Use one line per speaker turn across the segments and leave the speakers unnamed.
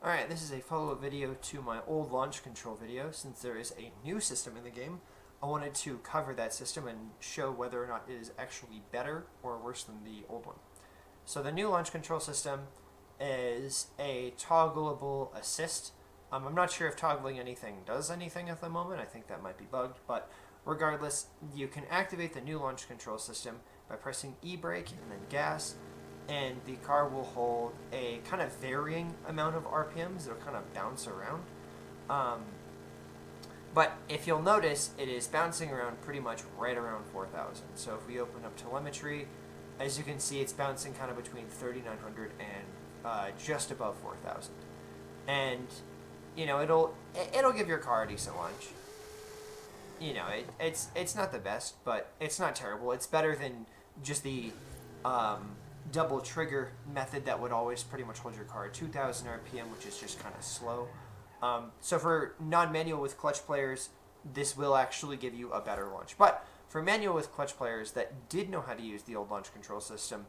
Alright, this is a follow-up video to my old launch control video. Since there is a new system in the game, I wanted to cover that system and show whether or not it is actually better or worse than the old one. So the new launch control system is a toggleable assist. I'm not sure if toggling anything does anything at the moment. I think that might be bugged, but regardless, you can activate the new launch control system by pressing E-brake and then gas, and the car will hold a kind of varying amount of RPMs. It'll kind of bounce around. But if you'll notice, it is bouncing around pretty much right around 4,000. So if we open up telemetry, as you can see, it's bouncing kind of between 3,900 and just above 4,000. And you know, it'll give your car a decent launch. You know, it's not the best, but it's not terrible. It's better than just the double trigger method that would always pretty much hold your car at 2,000 RPM, which is just kind of slow. So for non-manual with clutch players, this will actually give you a better launch. But for manual with clutch players that did know how to use the old launch control system,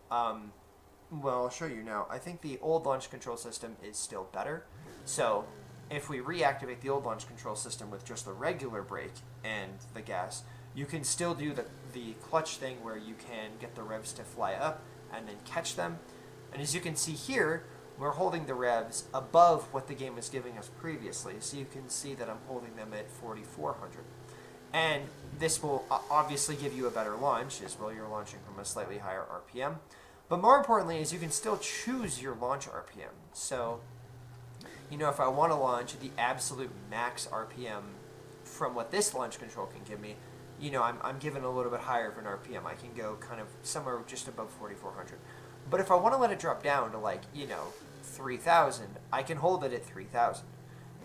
well, I'll show you now. I think the old launch control system is still better. So if we reactivate the old launch control system with just the regular brake and the gas, you can still do the clutch thing where you can get the revs to fly up and then catch them. And as you can see here, we're holding the revs above what the game was giving us previously. So you can see that I'm holding them at 4,400. And this will obviously give you a better launch, as well you're launching from a slightly higher RPM. But more importantly is you can still choose your launch RPM. So, you know, if I want to launch the absolute max RPM from what this launch control can give me, you know, I'm given a little bit higher of an RPM. I can go kind of somewhere just above 4,400. But if I want to let it drop down to, like, you know, 3,000, I can hold it at 3,000.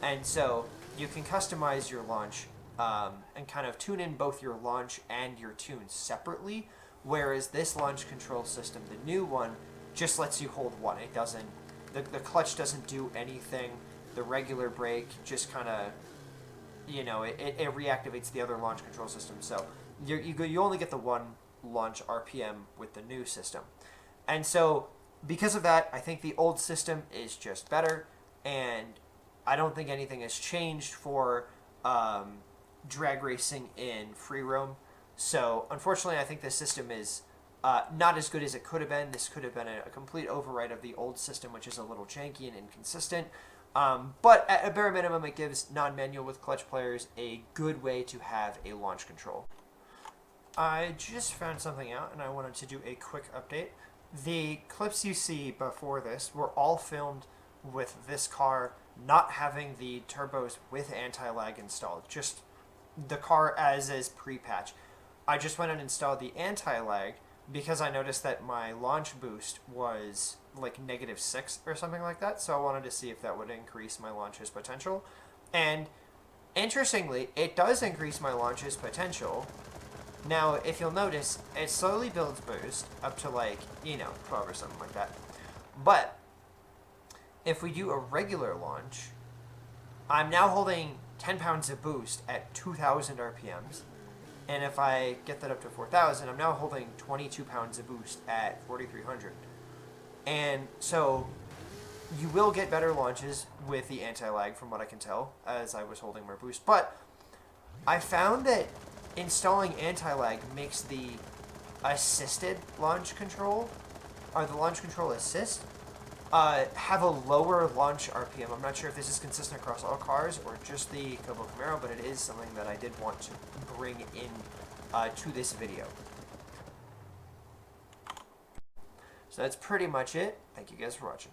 And so you can customize your launch and kind of tune in both your launch and your tunes separately, whereas this launch control system, the new one, just lets you hold one. It doesn't, the clutch doesn't do anything. The regular brake just kind of, you know, it reactivates the other launch control system. So you only get the one launch RPM with the new system. And so because of that, I think the old system is just better, and I don't think anything has changed for drag racing in free roam. So unfortunately, I think this system is not as good as it could have been. This could have been a complete override of the old system, which is a little janky and inconsistent. But at a bare minimum, it gives non-manual with clutch players a good way to have a launch control. I just found something out, and I wanted to do a quick update. The clips you see before this were all filmed with this car not having the turbos with anti-lag installed, just the car as is pre-patch. I just went and installed the anti-lag because I noticed that my launch boost was like -6 or something like that, so I wanted to see if that would increase my launch's potential. And interestingly, it does increase my launch's potential. Now, if you'll notice, it slowly builds boost up to, like, you know, 12 or something like that. But if we do a regular launch, I'm now holding 10 pounds of boost at 2,000 RPMs. And if I get that up to 4,000, I'm now holding 22 pounds of boost at 4,300. And so you will get better launches with the anti-lag, from what I can tell, as I was holding more boost. But I found that installing anti-lag makes the assisted launch control, or the launch control assist, have a lower launch RPM. I'm not sure if this is consistent across all cars or just the Kobo Camaro, but it is something that I did want to bring in to this video. So that's pretty much it. Thank you guys for watching.